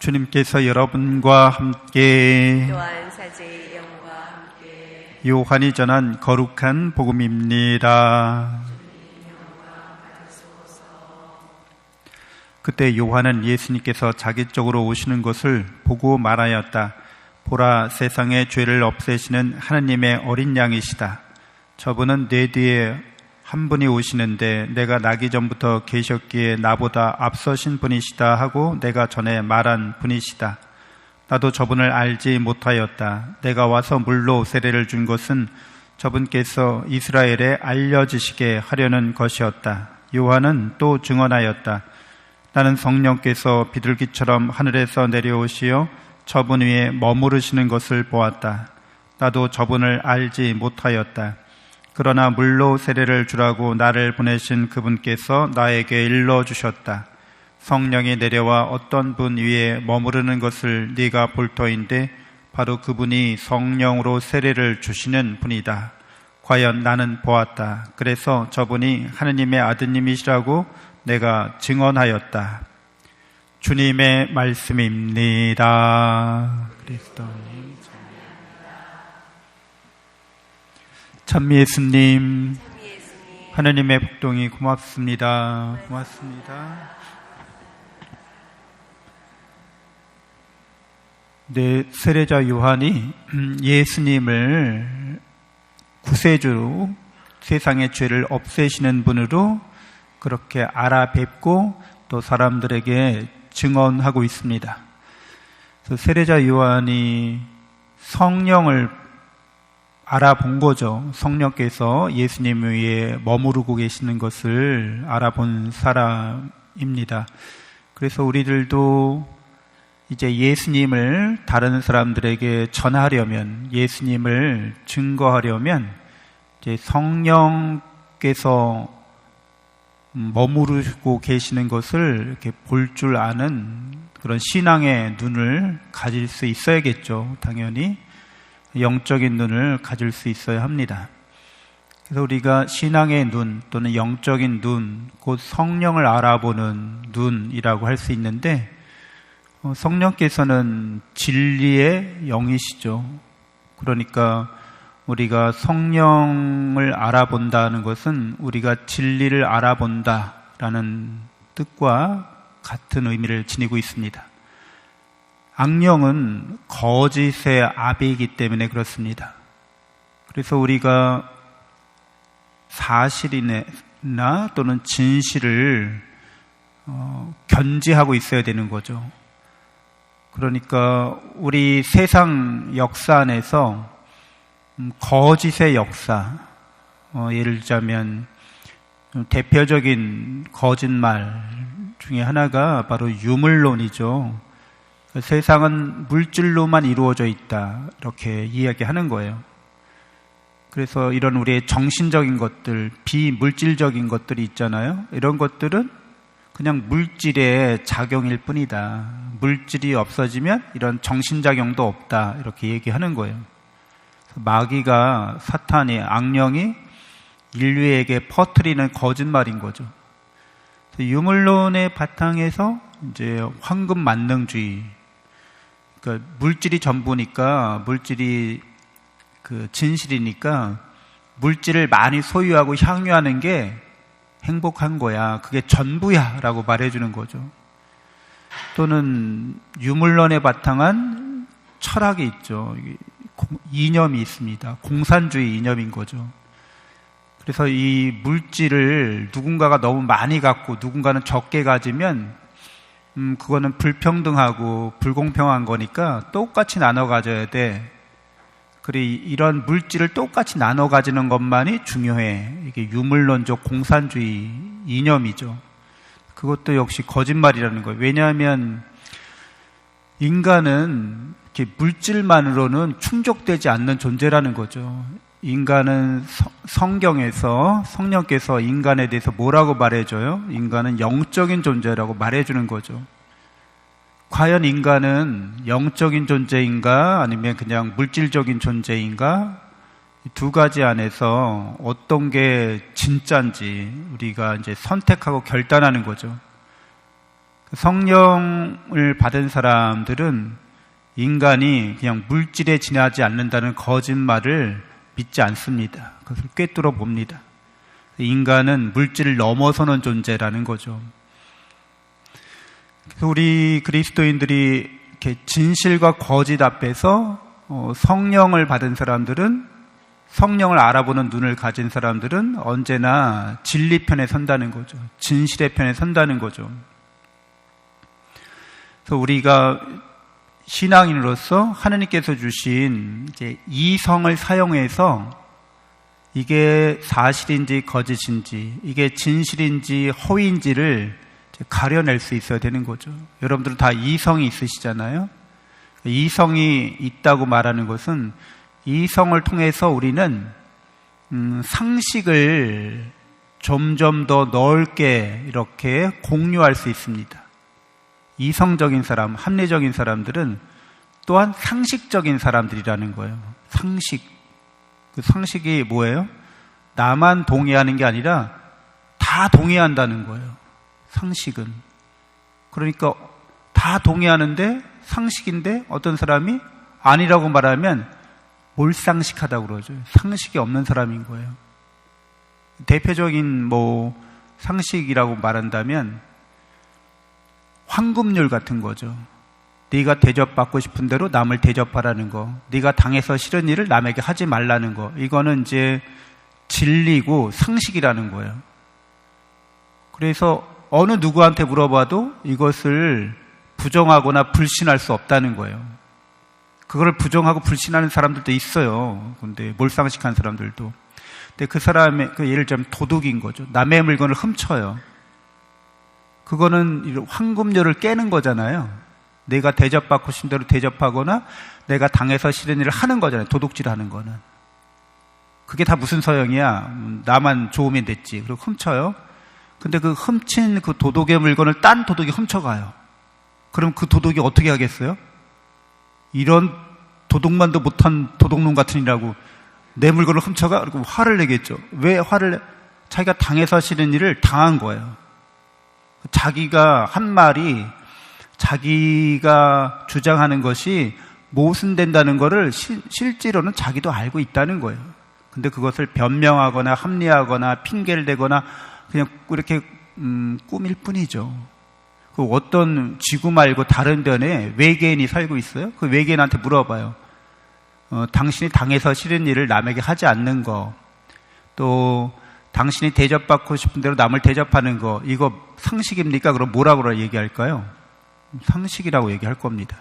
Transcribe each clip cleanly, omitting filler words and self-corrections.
주님께서 여러분과 함께 또한 사제의 영과 함께 요한이 전한 거룩한 복음입니다. 그때 요한은 예수님께서 자기 쪽으로 오시는 것을 보고 말하였다. 보라, 세상의 죄를 없애시는 하나님의 어린 양이시다. 저분은 내 뒤에 한 분이 오시는데 내가 나기 전부터 계셨기에 나보다 앞서신 분이시다 하고 내가 전에 말한 분이시다. 나도 저분을 알지 못하였다. 내가 와서 물로 세례를 준 것은 저분께서 이스라엘에 알려지시게 하려는 것이었다. 요한은 또 증언하였다. 나는 성령께서 비둘기처럼 하늘에서 내려오시어 저분 위에 머무르시는 것을 보았다. 나도 저분을 알지 못하였다. 그러나 물로 세례를 주라고 나를 보내신 그분께서 나에게 일러주셨다. 성령이 내려와 어떤 분 위에 머무르는 것을 네가 볼 터인데 바로 그분이 성령으로 세례를 주시는 분이다. 과연 나는 보았다. 그래서 저분이 하느님의 아드님이시라고 내가 증언하였다. 주님의 말씀입니다. 그리스도님 찬미 예수님, 하느님의 복동이 고맙습니다. 고맙습니다. 네, 세례자 요한이 예수님을 구세주로 세상의 죄를 없애시는 분으로 그렇게 알아뵙고 또 사람들에게 증언하고 있습니다. 그래서 세례자 요한이 성령을 알아본 거죠. 성령께서 예수님 위에 머무르고 계시는 것을 알아본 사람입니다. 그래서 우리들도 이제 예수님을 다른 사람들에게 전하려면, 예수님을 증거하려면 이제 성령께서 머무르고 계시는 것을 이렇게 볼 줄 아는 그런 신앙의 눈을 가질 수 있어야겠죠. 당연히 영적인 눈을 가질 수 있어야 합니다. 그래서 우리가 신앙의 눈 또는 영적인 눈, 곧 성령을 알아보는 눈이라고 할 수 있는데, 성령께서는 진리의 영이시죠. 그러니까 우리가 성령을 알아본다는 것은 우리가 진리를 알아본다라는 뜻과 같은 의미를 지니고 있습니다. 악령은 거짓의 아비이기 때문에 그렇습니다. 그래서 우리가 사실이나 또는 진실을 견지하고 있어야 되는 거죠. 그러니까 우리 세상 역사 안에서 거짓의 역사, 예를 들자면 대표적인 거짓말 중에 하나가 바로 유물론이죠. 세상은 물질로만 이루어져 있다, 이렇게 이야기하는 거예요. 그래서 이런 우리의 정신적인 것들, 비물질적인 것들이 있잖아요. 이런 것들은 그냥 물질의 작용일 뿐이다. 물질이 없어지면 이런 정신작용도 없다, 이렇게 얘기하는 거예요. 마귀가, 사탄이, 악령이 인류에게 퍼뜨리는 거짓말인 거죠. 유물론의 바탕에서 이제 황금 만능주의, 그러니까 물질이 전부니까, 물질이 그 진실이니까 물질을 많이 소유하고 향유하는 게 행복한 거야, 그게 전부야 라고 말해주는 거죠. 또는 유물론에 바탕한 철학이 있죠. 이념이 있습니다. 공산주의 이념인 거죠. 그래서 이 물질을 누군가가 너무 많이 갖고 누군가는 적게 가지면 그거는 불평등하고 불공평한 거니까 똑같이 나눠 가져야 돼. 그래, 이런 물질을 똑같이 나눠 가지는 것만이 중요해. 이게 유물론적 공산주의 이념이죠. 그것도 역시 거짓말이라는 거예요. 왜냐하면 인간은 이렇게 물질만으로는 충족되지 않는 존재라는 거죠. 인간은 성경에서 성령께서 인간에 대해서 뭐라고 말해줘요? 인간은 영적인 존재라고 말해주는 거죠. 과연 인간은 영적인 존재인가 아니면 그냥 물질적인 존재인가? 이 두 가지 안에서 어떤 게 진짜인지 우리가 이제 선택하고 결단하는 거죠. 성령을 받은 사람들은 인간이 그냥 물질에 지나지 않는다는 거짓말을 믿지 않습니다. 그것을 꿰뚫어 봅니다. 인간은 물질을 넘어서는 존재라는 거죠. 그래서 우리 그리스도인들이 이렇게 진실과 거짓 앞에서 성령을 받은 사람들은, 성령을 알아보는 눈을 가진 사람들은 언제나 진리 편에 선다는 거죠. 진실의 편에 선다는 거죠. 그래서 우리가 신앙인으로서 하나님께서 주신 이제 이성을 사용해서 이게 사실인지 거짓인지, 이게 진실인지 허위인지를 가려낼 수 있어야 되는 거죠. 여러분들은 다 이성이 있으시잖아요. 이성이 있다고 말하는 것은 이성을 통해서 우리는 상식을 점점 더 넓게 이렇게 공유할 수 있습니다. 이성적인 사람, 합리적인 사람들은 또한 상식적인 사람들이라는 거예요. 상식. 그 상식이 뭐예요? 나만 동의하는 게 아니라 다 동의한다는 거예요. 상식은. 그러니까 다 동의하는데 상식인데 어떤 사람이 아니라고 말하면 몰상식하다고 그러죠. 상식이 없는 사람인 거예요. 대표적인 상식이라고 말한다면 황금률 같은 거죠. 네가 대접받고 싶은 대로 남을 대접하라는 거, 네가 당해서 싫은 일을 남에게 하지 말라는 거, 이거는 이제 진리고 상식이라는 거예요. 그래서 어느 누구한테 물어봐도 이것을 부정하거나 불신할 수 없다는 거예요. 그걸 부정하고 불신하는 사람들도 있어요. 근데 몰상식한 사람들도. 근데 그 사람의 예를 들면 도둑인 거죠. 남의 물건을 훔쳐요. 그거는 황금률을 깨는 거잖아요. 내가 대접받고 싶은 대로 대접하거나 내가 당해서 싫은 일을 하는 거잖아요. 도둑질하는 거는. 그게 다 무슨 소용이야. 나만 좋으면 됐지. 그리고 훔쳐요. 근데 그 훔친 그 도둑의 물건을 딴 도둑이 훔쳐가요. 그럼 그 도둑이 어떻게 하겠어요? 이런 도둑만도 못한 도둑놈 같으니라고 내 물건을 훔쳐가? 그리고 화를 내겠죠. 왜 화를 내? 자기가 당해서 싫은 일을 당한 거예요. 자기가 한 말이, 자기가 주장하는 것이 모순된다는 것을 실제로는 자기도 알고 있다는 거예요. 근데 그것을 변명하거나 합리화하거나 핑계를 대거나 그냥 이렇게 꾸밀 뿐이죠. 그 어떤 지구 말고 다른 변에 외계인이 살고 있어요. 그 외계인한테 물어봐요. 당신이 당해서 싫은 일을 남에게 하지 않는 거, 또 당신이 대접받고 싶은 대로 남을 대접하는 거, 이거 상식입니까? 그럼 뭐라고 얘기할까요? 상식이라고 얘기할 겁니다.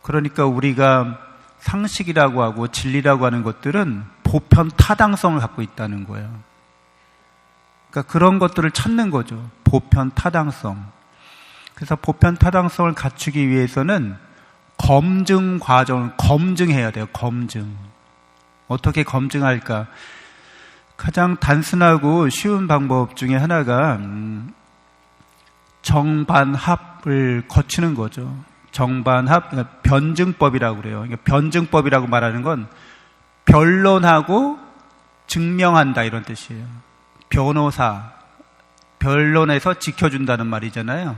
그러니까 우리가 상식이라고 하고 진리라고 하는 것들은 보편 타당성을 갖고 있다는 거예요. 그러니까 그런 것들을 찾는 거죠. 보편 타당성. 그래서 보편 타당성을 갖추기 위해서는 검증 과정을 검증해야 돼요. 검증. 어떻게 검증할까? 가장 단순하고 쉬운 방법 중에 하나가 정반합을 거치는 거죠. 정반합, 그러니까 변증법이라고 그래요. 그러니까 변증법이라고 말하는 건 변론하고 증명한다 이런 뜻이에요. 변호사, 변론해서 지켜준다는 말이잖아요.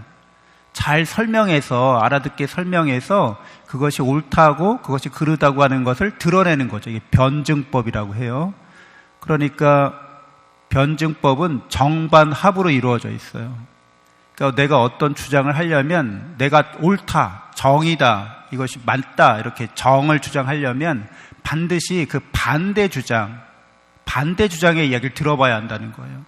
잘 설명해서, 알아듣게 설명해서 그것이 옳다고 그것이 그르다고 하는 것을 드러내는 거죠. 이게 변증법이라고 해요. 그러니까 변증법은 정반합으로 이루어져 있어요. 그러니까 내가 어떤 주장을 하려면 내가 옳다, 정의다, 이것이 맞다 이렇게 정을 주장하려면 반드시 그 반대 주장의 이야기를 들어봐야 한다는 거예요.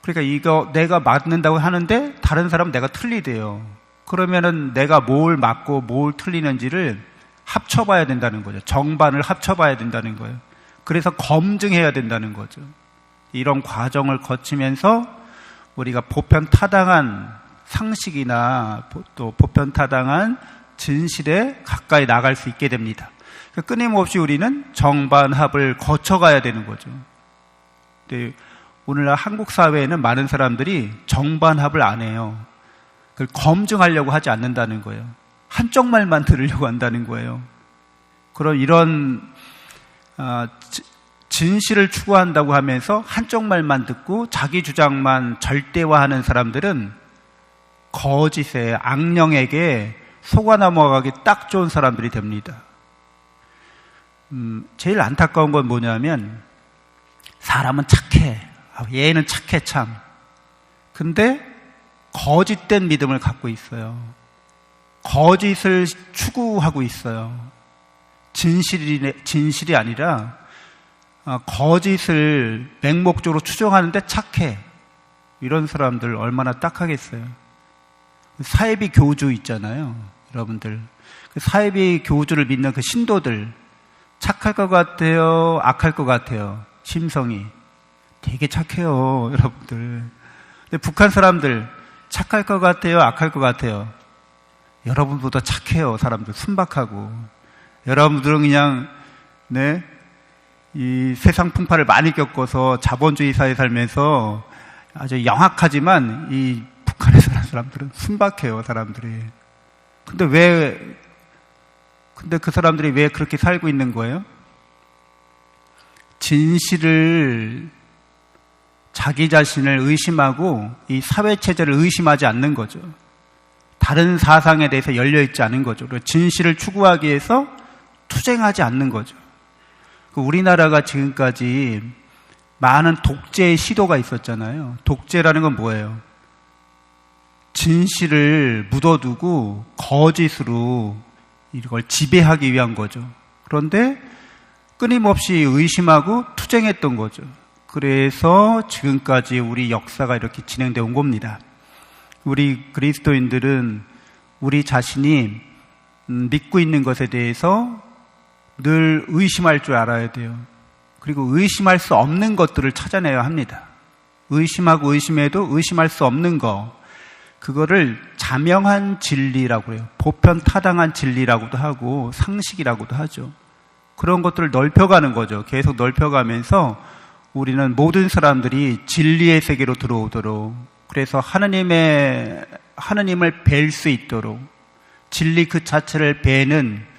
그러니까 이거 내가 맞는다고 하는데 다른 사람은 내가 틀리대요. 그러면은 내가 뭘 맞고 뭘 틀리는지를 합쳐봐야 된다는 거죠. 정반을 합쳐봐야 된다는 거예요. 그래서 검증해야 된다는 거죠. 이런 과정을 거치면서 우리가 보편 타당한 상식이나 또 보편 타당한 진실에 가까이 나갈 수 있게 됩니다. 그러니까 끊임없이 우리는 정반합을 거쳐가야 되는 거죠. 근데 오늘날 한국 사회에는 많은 사람들이 정반합을 안 해요. 그걸 검증하려고 하지 않는다는 거예요. 한쪽 말만 들으려고 한다는 거예요. 그런 이런 진실을 추구한다고 하면서 한쪽 말만 듣고 자기 주장만 절대화하는 사람들은 거짓에 악령에게 속아 넘어가기 딱 좋은 사람들이 됩니다. 제일 안타까운 건 뭐냐면 사람은 착해. 얘는 착해 참. 근데 거짓된 믿음을 갖고 있어요. 거짓을 추구하고 있어요. 진실이 아니라 거짓을 맹목적으로 추정하는데 착해. 이런 사람들 얼마나 딱하겠어요. 사이비 교주 있잖아요. 여러분들. 그 사이비 교주를 믿는 그 신도들 착할 것 같아요? 악할 것 같아요? 심성이. 되게 착해요. 여러분들. 근데 북한 사람들 착할 것 같아요? 악할 것 같아요? 여러분보다 착해요. 사람들 순박하고. 여러분들은 그냥 이 세상 풍파를 많이 겪어서 자본주의 사회에 살면서 아주 영악하지만 이 북한에 사는 사람들은 순박해요. 사람들이. 근데 그 사람들이 왜 그렇게 살고 있는 거예요? 진실을 자기 자신을 의심하고 이 사회체제를 의심하지 않는 거죠. 다른 사상에 대해서 열려있지 않은 거죠. 그리고 진실을 추구하기 위해서 투쟁하지 않는 거죠. 우리나라가 지금까지 많은 독재의 시도가 있었잖아요. 독재라는 건 뭐예요? 진실을 묻어두고 거짓으로 이걸 지배하기 위한 거죠. 그런데 끊임없이 의심하고 투쟁했던 거죠. 그래서 지금까지 우리 역사가 이렇게 진행되어 온 겁니다. 우리 그리스도인들은 우리 자신이 믿고 있는 것에 대해서 늘 의심할 줄 알아야 돼요. 그리고 의심할 수 없는 것들을 찾아내야 합니다. 의심하고 의심해도 의심할 수 없는 거, 그거를 자명한 진리라고 해요. 보편타당한 진리라고도 하고 상식이라고도 하죠. 그런 것들을 넓혀가는 거죠. 계속 넓혀가면서 우리는 모든 사람들이 진리의 세계로 들어오도록, 그래서 하느님을 뵐 수 있도록, 진리 그 자체를 뵈는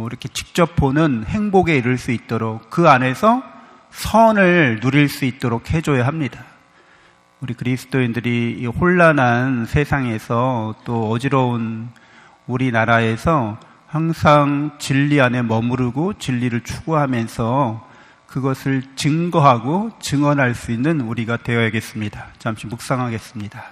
이렇게 직접 보는 행복에 이를 수 있도록, 그 안에서 선을 누릴 수 있도록 해줘야 합니다. 우리 그리스도인들이 이 혼란한 세상에서 또 어지러운 우리나라에서 항상 진리 안에 머무르고 진리를 추구하면서 그것을 증거하고 증언할 수 있는 우리가 되어야겠습니다. 잠시 묵상하겠습니다.